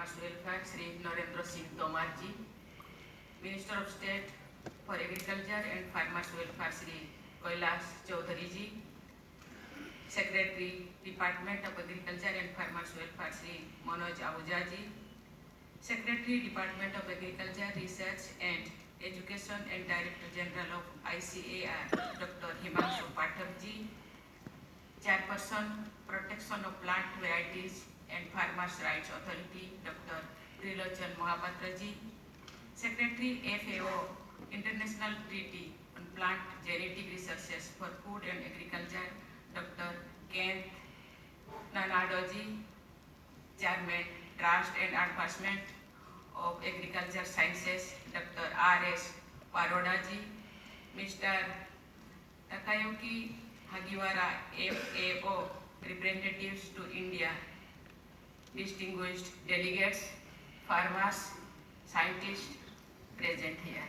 Farmers Welfare, Sri Narendra Singh Tomar ji, Minister of State for Agriculture and Farmers Welfare, Sri Kailash Chaudhary ji, Secretary, Department of Agriculture and Farmers Welfare, Sri Manoj Ahuja ji, Secretary, Department of Agriculture, Research and Education and Director General of ICAR, Dr. Himanshu Pathak ji, Chairperson, Protection of Plant Varieties and Farmers' Rights Authority, Dr. Trilochan Mahapatra ji, Secretary, FAO, International Treaty on Plant Genetic Resources for Food and Agriculture, Dr. Kent Nanado ji, Chairman, Trust and Advancement of Agriculture Sciences, Dr. R.S. Paroda ji, Mr. Takayuki Hagiwara, FAO, representatives to India, distinguished delegates, farmers, scientists present here.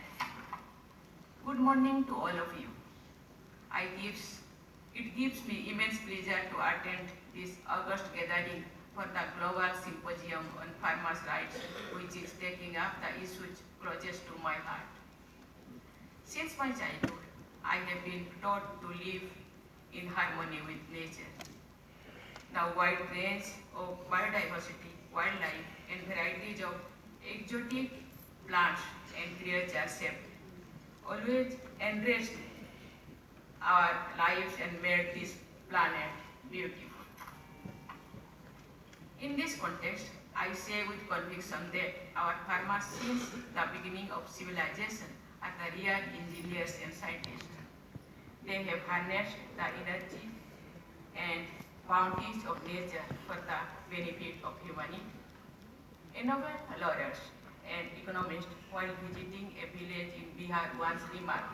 Good morning to all of you. It gives me immense pleasure to attend this August gathering for the Global Symposium on Farmers' Rights, which is taking up the issues closest to my heart. Since my childhood, I have been taught to live in harmony with nature. The wide range of biodiversity, wildlife, and varieties of exotic plants and creatures have always enriched our lives and made this planet beautiful. In this context, I say with conviction that our farmers since the beginning of civilization are the real engineers and scientists. They have harnessed the energy and bounties of nature for the benefit of humanity. A Nobel laureate and economist, while visiting a village in Bihar, once remarked,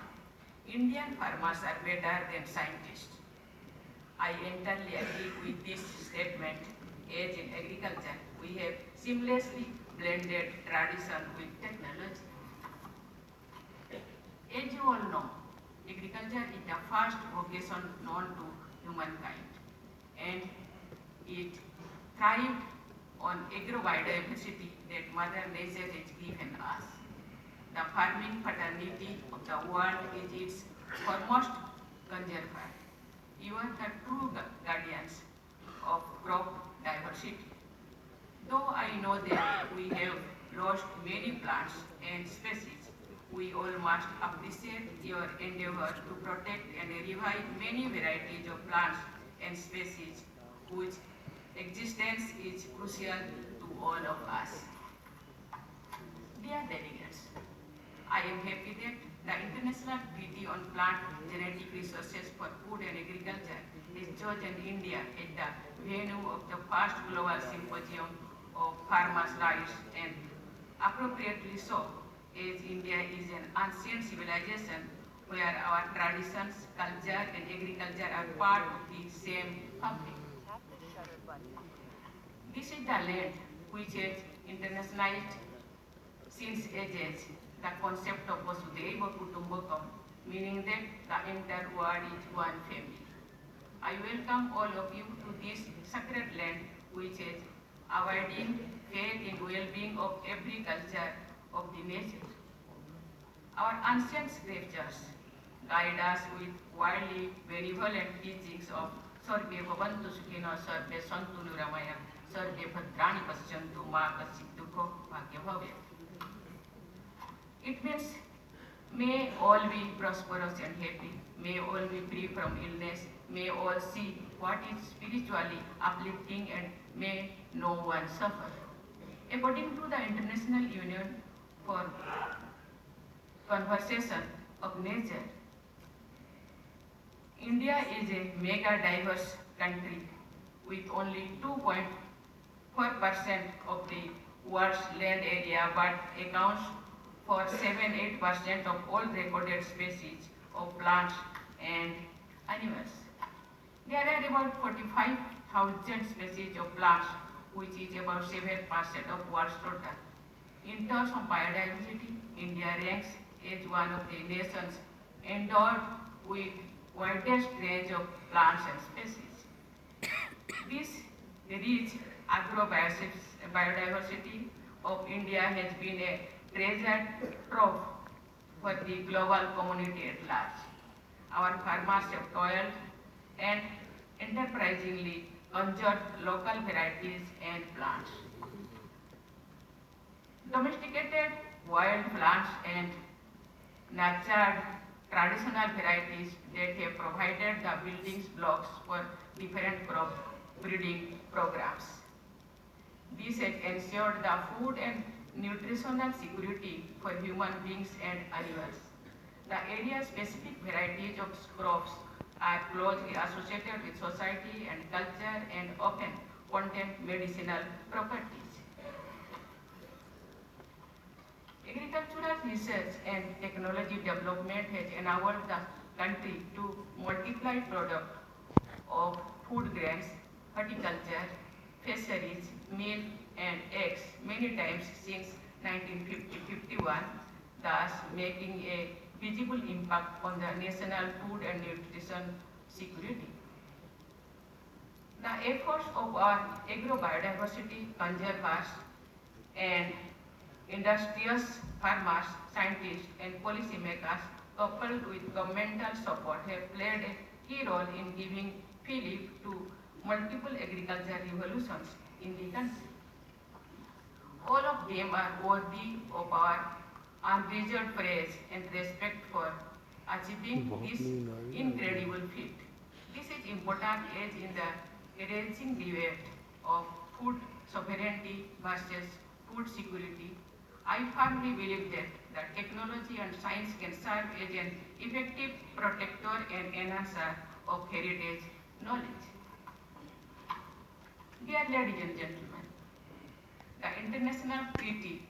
"Indian farmers are better than scientists." I entirely agree with this statement, as in agriculture, we have seamlessly blended tradition with technology. As you all know, agriculture is the first vocation known to humankind, and it thrived on agrobiodiversity that Mother Nature has given us. The farming fraternity of the world is its foremost conserver. You are the true guardians of crop diversity. Though I know that we have lost many plants and species, we all must appreciate your endeavor to protect and revive many varieties of plants and species whose existence is crucial to all of us. Dear delegates, I am happy that the International Treaty on Plant Genetic Resources for Food and Agriculture has chosen India as the venue of the First Global Symposium of Farmers' Rights, and appropriately so, as India is an ancient civilization where our traditions, culture and agriculture are part of the same fabric. This is the land which has internationalized since ages the concept of Vasudhaiva Kutumbakam, meaning that the entire world is one family. I welcome all of you to this sacred land which has abiding faith in well-being of every culture of the nation. Our ancient scriptures guide us with widely benevolent teachings of Sarve Bhavantu Sukhino, Sarve Santu Niramaya, Sarve Bhadrani Pasyantu, Ma Kasit Dukho Bhagya Bhavya. It means, may all be prosperous and happy, may all be free from illness, may all see what is spiritually uplifting, and may no one suffer. According to the International Union for Conservation of Nature, India is a mega diverse country with only 2.4% of the world's land area, but accounts for 7-8% of all recorded species of plants and animals. There are about 45,000 species of plants, which is about 7% of world's total. In terms of biodiversity, India ranks as one of the nations endowed with widest range of plants and species. This rich agrobiosphere biodiversity of India has been a treasured trove for the global community at large. Our farmers have toiled and enterprisingly conserved local varieties and plants. Domesticated wild plants and nurtured traditional varieties that have provided the building blocks for different crop breeding programs. This has ensured the food and nutritional security for human beings and animals. The area-specific varieties of crops are closely associated with society and culture and often contain medicinal properties. Agricultural research and technology development has enabled the country to multiply product of food grains, horticulture, fisheries, milk and eggs many times since 1950-51, thus making a visible impact on the national food and nutrition security. The efforts of our agro-biodiversity conservers and industrious farmers, scientists and policymakers coupled with governmental support have played a key role in giving fillip to multiple agricultural revolutions in the country. All of them are worthy of our unreserved praise and respect for achieving this incredible feat. This is important as in the raging debate of food sovereignty versus food security. I firmly believe that technology and science can serve as an effective protector and enhancer of heritage knowledge. Dear ladies and gentlemen, the International Treaty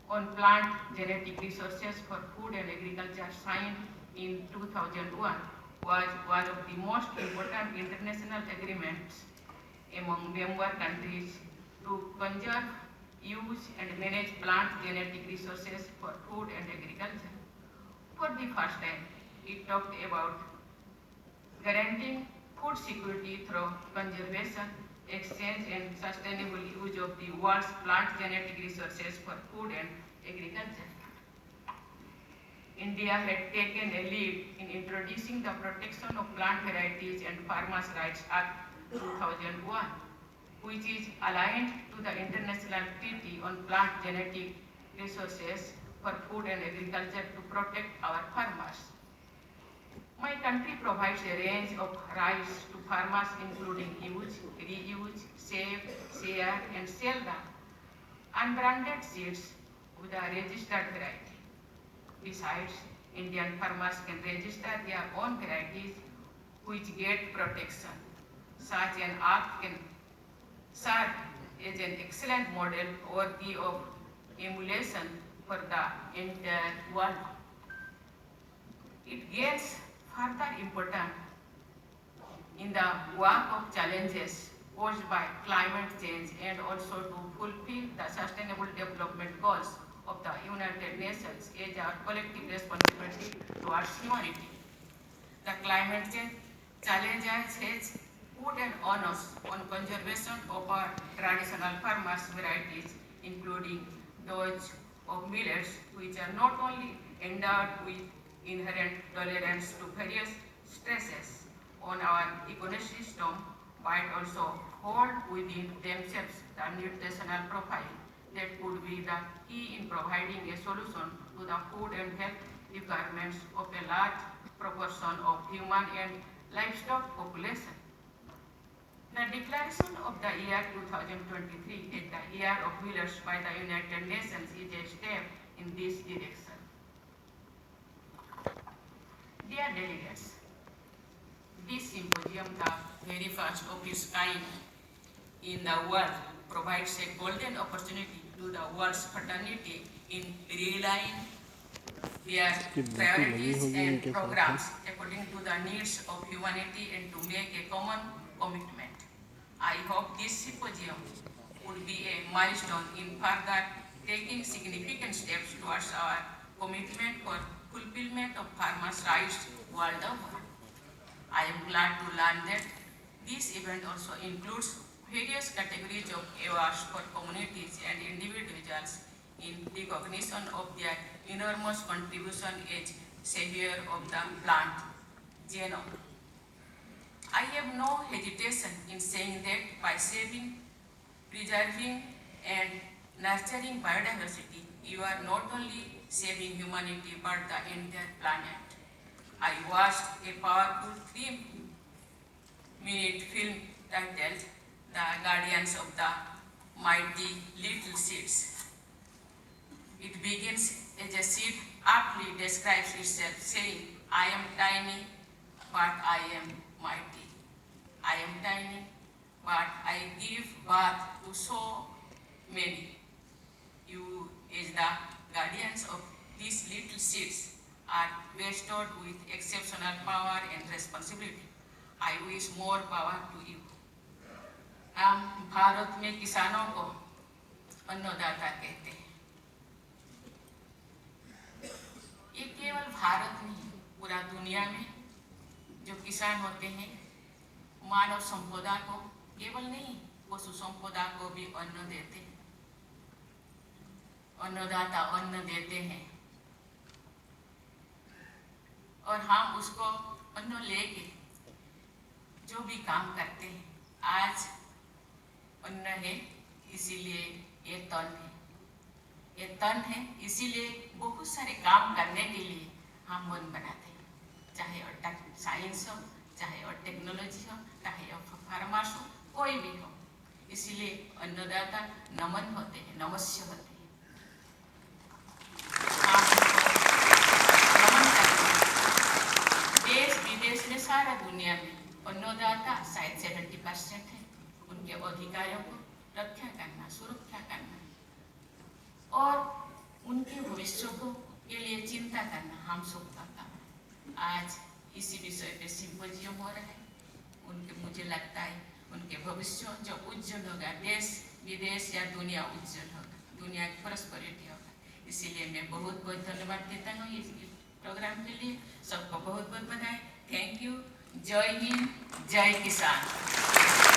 on Plant Genetic Resources for Food and Agriculture signed in 2001 was one of the most important international agreements among member countries to conserve, use and manage plant genetic resources for food and agriculture. For the first time, it talked about guaranteeing food security through conservation, exchange and sustainable use of the world's plant genetic resources for food and agriculture. India had taken a lead in introducing the Protection of Plant Varieties and Farmers' Rights Act 2001, which is aligned to the International Treaty on Plant Genetic Resources for Food and Agriculture to protect our farmers. My country provides a range of rights to farmers including use, reuse, save, share and sell the unbranded seeds with a registered variety. Besides, Indian farmers can register their own varieties which get protection. Such an act can serve as an excellent model worthy of emulation for the entire world. It gains further importance in the work of challenges posed by climate change and also to fulfill the sustainable development goals of the United Nations as our collective responsibility towards humanity. The climate change challenges has put an onus on conservation of our traditional farmers' varieties, including those of millets, which are not only endowed with inherent tolerance to various stresses on our ecosystem, but also hold within themselves the nutritional profile that could be the key in providing a solution to the food and health requirements of a large proportion of human and livestock population. The declaration of the year 2023 as the Year of Millets by the United Nations is a step in this direction. Dear delegates, this symposium, the very first of its kind in the world, provides a golden opportunity to the world's fraternity in realigning their priorities and programs according to the needs of humanity and to make a common commitment. I hope this symposium would be a milestone in further taking significant steps towards our commitment for fulfillment of farmers' rights world over. I am glad to learn that this event also includes various categories of awards for communities and individuals in recognition of their enormous contribution as savior of the plant genome. I have no hesitation in saying that by saving, preserving, and nurturing biodiversity, you are not only saving humanity but the entire planet. I watched a powerful 3-minute film titled The Guardians of the Mighty Little Seeds. It begins as a seed aptly describes itself, saying, I am tiny, but I am mighty. I am tiny, but I give birth to so many. You, as the guardians of these little seeds, are bestowed with exceptional power and responsibility. I wish more power to you. हम भारत में किसानों को अन्नदाता कहते हैं। ये केवल भारत नहीं, पूरा दुनिया में जो किसान होते हैं, मानव संपदा को केवल नहीं, पशु संपदा को भी अन्न देते हैं। अन्नदाता अन्न देते हैं और हम उसको अन्न लेके जो भी काम करते हैं। आज अन्न है, इसीलिए ये तन है। ये तन है, इसीलिए बहुत सारे काम करने के लिए हम मन बनाते हैं, चाहे और साइंस हो, चाहे और टेक्नोलॉजी हो, चाहे और फार्मास हो, कोई भी हो। इसीलिए अन्नदाता नमन होते हैं, नमस्य होते हैं। नमन करते हैं। देश विदेश में सारा दुनिया में अन्नदाता शायद 70% है। उनके अधिकारों को रक्षा करना, सुरक्षा करना और उनके भविष्य को के लिए चिंता करना हम सबका काम है। आज इसी विषय पे सिम्पोजियम हो रहा है। मुझे लगता है उनके भविष्य जो उज्जवल होगा, देश विदेश या दुनिया उज्जवल होगा, दुनिया की प्रॉस्पेरिटी होगा। इसीलिए मैं बहुत बहुत धन्यवाद देता हूँ इस प्रोग्राम के लिए। सबको बहुत बहुत बधाई। Thank you. जय हिंद, जय किसान।